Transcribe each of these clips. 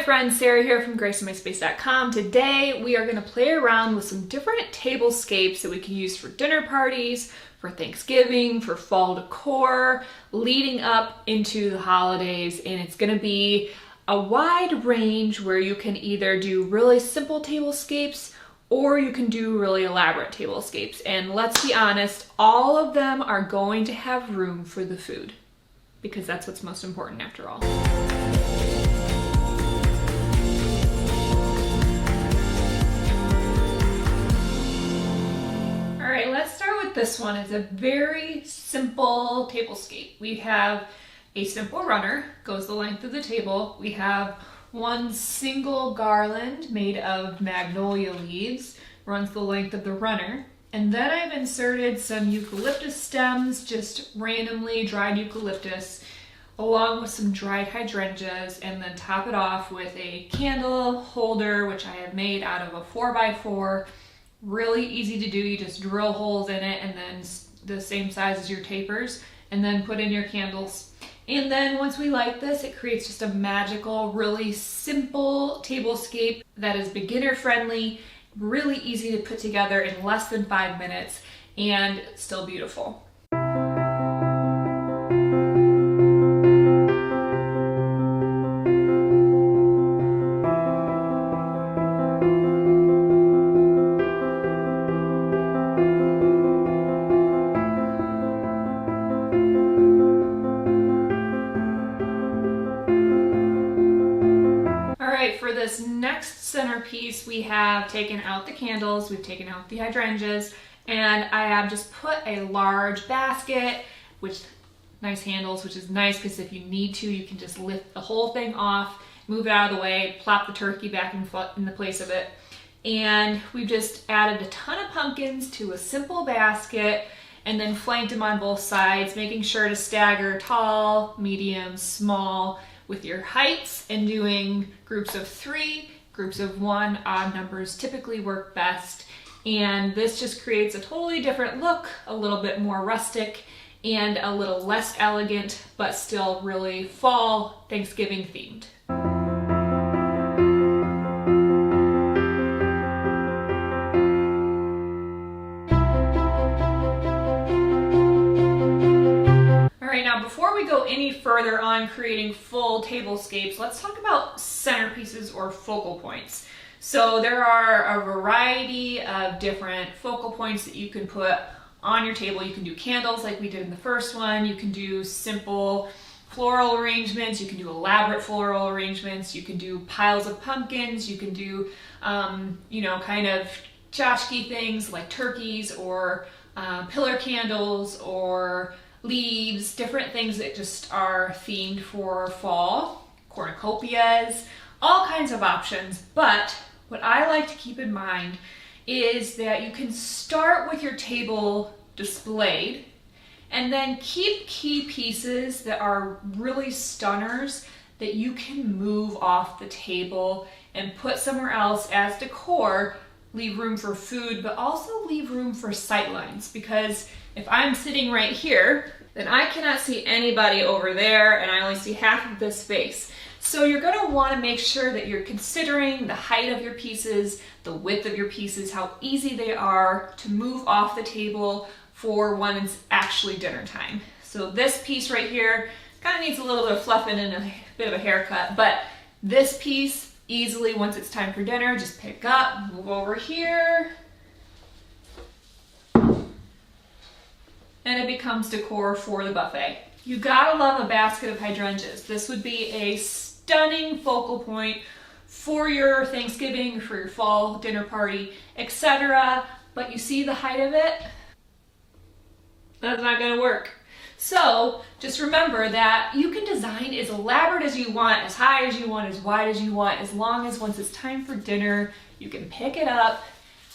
friends, Sarah here from graceofmyspace.com. Today we are going to play around with some different tablescapes that we can use for dinner parties, for Thanksgiving, for fall decor, leading up into the holidays, and it's going to be a wide range where you can either do really simple tablescapes or you can do really elaborate tablescapes. And let's be honest, all of them are going to have room for the food because that's what's most important after all. Alright, let's start with this one. It's a very simple tablescape. We have a simple runner, goes the length of the table. We have one single garland made of magnolia leaves, runs the length of the runner. And then I've inserted some eucalyptus stems, just randomly dried eucalyptus, along with some dried hydrangeas, and then top it off with a candle holder, which I have made out of a 4x4. Really easy to do. You just drill holes in it and then the same size as your tapers, and then put in your candles. And then once we light this, it creates just a magical, really simple tablescape that is beginner friendly, really easy to put together in less than 5 minutes, and still beautiful. For this next centerpiece, we have taken out the candles, we've taken out the hydrangeas, and I have just put a large basket, which nice handles, which is nice because if you need to, you can just lift the whole thing off, move it out of the way, plop the turkey back in the place of it. And we've just added a ton of pumpkins to a simple basket and then flanked them on both sides, making sure to stagger tall, medium, small, with your heights, and doing groups of 3, groups of 1. Odd numbers typically work best. And this just creates a totally different look, a little bit more rustic and a little less elegant, but still really fall Thanksgiving themed. Before we go any further on creating full tablescapes, let's talk about centerpieces or focal points. So there are a variety of different focal points that you can put on your table. You can do candles like we did in the first one. You can do simple floral arrangements. You can do elaborate floral arrangements. You can do piles of pumpkins. You can do, kind of tchotchke things like turkeys or pillar candles or leaves, different things that just are themed for fall, cornucopias, all kinds of options. But what I like to keep in mind is that you can start with your table displayed and then keep key pieces that are really stunners that you can move off the table and put somewhere else as decor. Leave room for food, but also leave room for sightlines, because if I'm sitting right here, then I cannot see anybody over there and I only see half of this space. So you're going to want to make sure that you're considering the height of your pieces, the width of your pieces, how easy they are to move off the table for when it's actually dinner time. So this piece right here kind of needs a little bit of fluffing and a bit of a haircut, but this piece, easily, once it's time for dinner, just pick up, move over here, and it becomes decor for the buffet. You gotta love a basket of hydrangeas. This would be a stunning focal point for your Thanksgiving, for your fall dinner party, etc. But you see the height of it? That's not gonna work. So just remember that you can design as elaborate as you want, as high as you want, as wide as you want, as long as once it's time for dinner, you can pick it up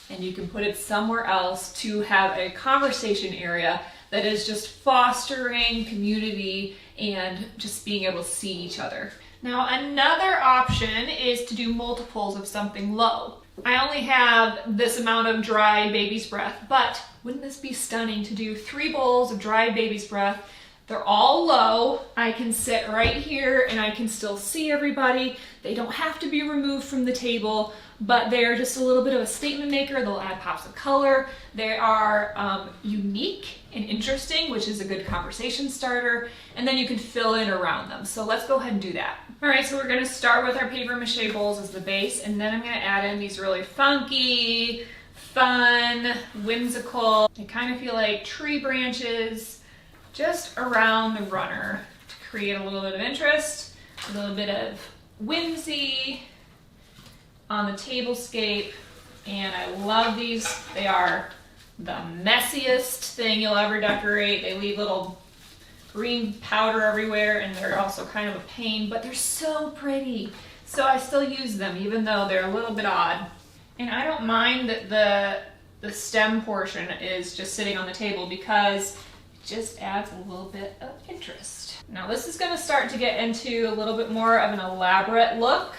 and you can put it somewhere else to have a conversation area that is just fostering community and just being able to see each other. Now, another option is to do multiples of something low. I only have this amount of dried baby's breath, but wouldn't this be stunning to do 3 bowls of dried baby's breath? They're all low. I can sit right here and I can still see everybody. They don't have to be removed from the table, but they're just a little bit of a statement maker. They'll add pops of color. They are unique and interesting, which is a good conversation starter, and then you can fill in around them. So let's go ahead and do that. All right, so we're gonna start with our paper mache bowls as the base, and then I'm gonna add in these really funky, fun, whimsical, they kind of feel like tree branches just around the runner to create a little bit of interest, a little bit of whimsy on the tablescape. And I love these. They are the messiest thing you'll ever decorate. They leave little green powder everywhere, and they're also kind of a pain, but they're so pretty. So I still use them even though they're a little bit odd. And I don't mind that the stem portion is just sitting on the table because it just adds a little bit of interest. Now this is going to start to get into a little bit more of an elaborate look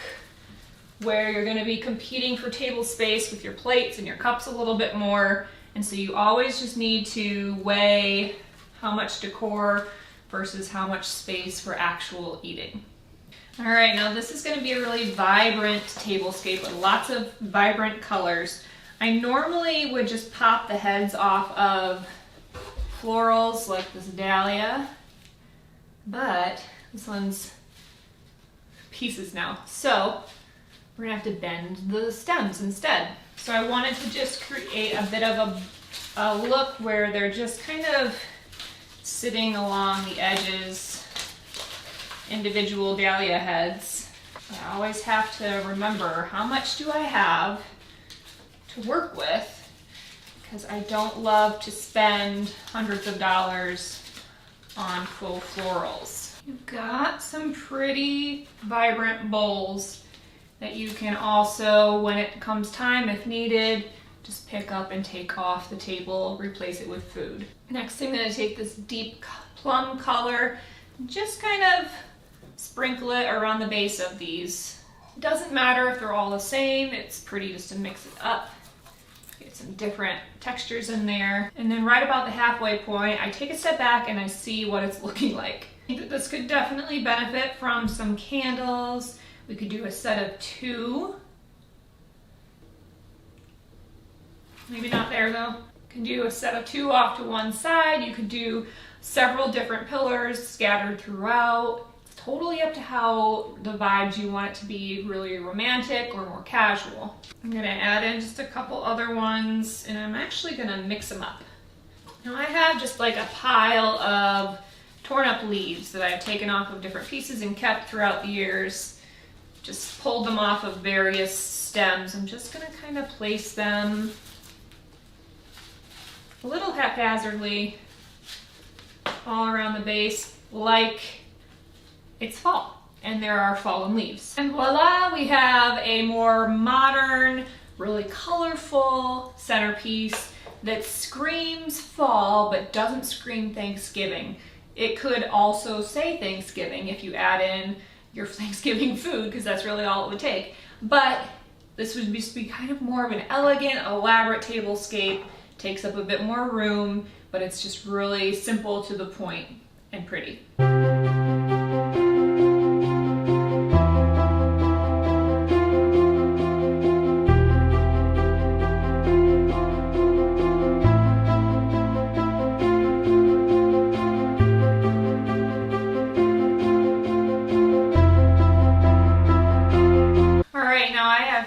where you're going to be competing for table space with your plates and your cups a little bit more. And so you always just need to weigh how much decor versus how much space for actual eating. All right, now this is going to be a really vibrant tablescape with lots of vibrant colors. I normally would just pop the heads off of florals like this dahlia, but this one's pieces now. So we're gonna have to bend the stems instead. So I wanted to just create a bit of a look where they're just kind of sitting along the edges, individual dahlia heads. I always have to remember how much do I have to work with, because I don't love to spend hundreds of dollars on faux florals. You've got some pretty vibrant bowls that you can also, when it comes time, if needed, just pick up and take off the table, replace it with food. Next, I'm gonna take this deep plum color, just kind of sprinkle it around the base of these. It doesn't matter if they're all the same, it's pretty just to mix it up. Get some different textures in there. And then right about the halfway point, I take a step back and I see what it's looking like. I think that this could definitely benefit from some candles. We could do a set of 2. Maybe not there though. You can do a set of 2 off to one side. You could do several different pillars scattered throughout. It's totally up to how the vibes you want it to be, really romantic or more casual. I'm gonna add in just a couple other ones, and I'm actually gonna mix them up. Now I have just like a pile of torn up leaves that I've taken off of different pieces and kept throughout the years. Just pulled them off of various stems. I'm just gonna kind of place them a little haphazardly all around the base like it's fall and there are fallen leaves. And voila, we have a more modern, really colorful centerpiece that screams fall but doesn't scream Thanksgiving. It could also say Thanksgiving if you add in your Thanksgiving food, because that's really all it would take. But this would just be kind of more of an elegant, elaborate tablescape. Takes up a bit more room, but it's just really simple, to the point, and pretty.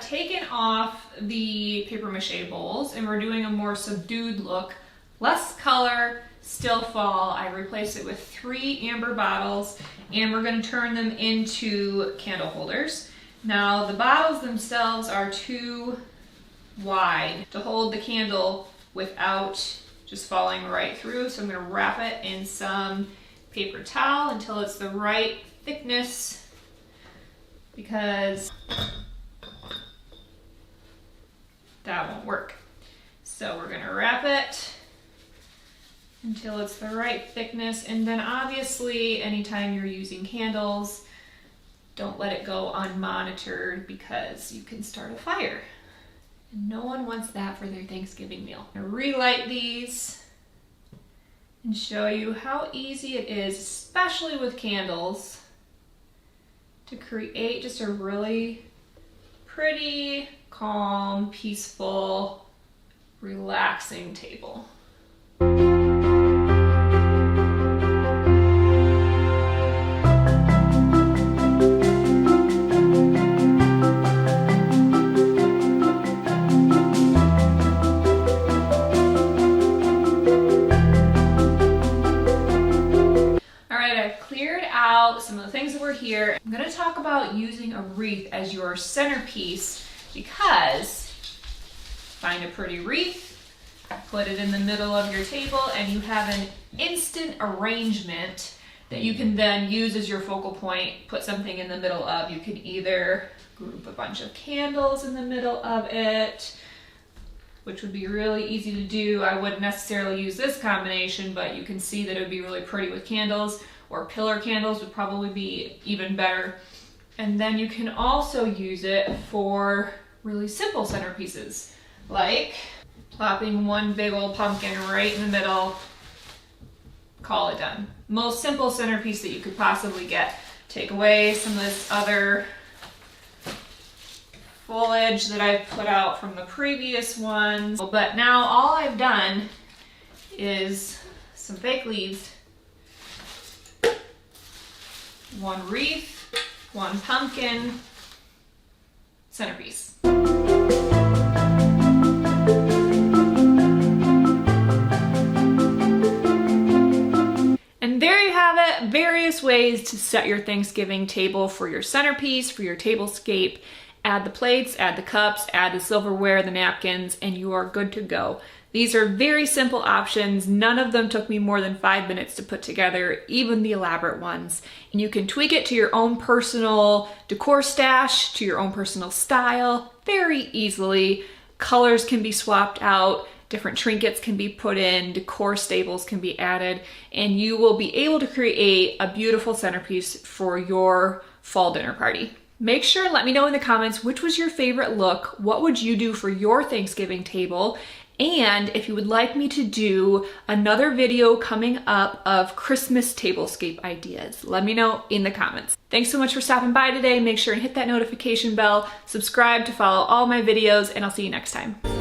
Taken off the paper mache bowls and we're doing a more subdued look, less color, still fall. I replaced it with 3 amber bottles and we're going to turn them into candle holders. Now the bottles themselves are too wide to hold the candle without just falling right through, so I'm going to wrap it in some paper towel until it's the right thickness, because that won't work. So we're gonna wrap it until it's the right thickness, and then obviously anytime you're using candles, don't let it go unmonitored because you can start a fire. And no one wants that for their Thanksgiving meal. I'm gonna relight these and show you how easy it is, especially with candles, to create just a really pretty, calm, peaceful, relaxing table. Some of the things that were here. I'm going to talk about using a wreath as your centerpiece, because find a pretty wreath, put it in the middle of your table, and you have an instant arrangement that you can then use as your focal point, put something in the middle of. You can either group a bunch of candles in the middle of it, which would be really easy to do. I wouldn't necessarily use this combination, but you can see that it would be really pretty with candles, or pillar candles would probably be even better. And then you can also use it for really simple centerpieces, like plopping one big old pumpkin right in the middle, call it done. Most simple centerpiece that you could possibly get. Take away some of this other foliage that I've put out from the previous ones. But now all I've done is some fake leaves, one wreath, one pumpkin, centerpiece. And there you have it, various ways to set your Thanksgiving table for your centerpiece, for your tablescape. Add the plates, add the cups, add the silverware, the napkins, and you are good to go. These are very simple options. None of them took me more than 5 minutes to put together, even the elaborate ones. And you can tweak it to your own personal decor stash, to your own personal style, very easily. Colors can be swapped out, different trinkets can be put in, decor staples can be added, and you will be able to create a beautiful centerpiece for your fall dinner party. Make sure and let me know in the comments which was your favorite look, what would you do for your Thanksgiving table, and if you would like me to do another video coming up of Christmas tablescape ideas, let me know in the comments. Thanks so much for stopping by today. Make sure and hit that notification bell, subscribe to follow all my videos, and I'll see you next time.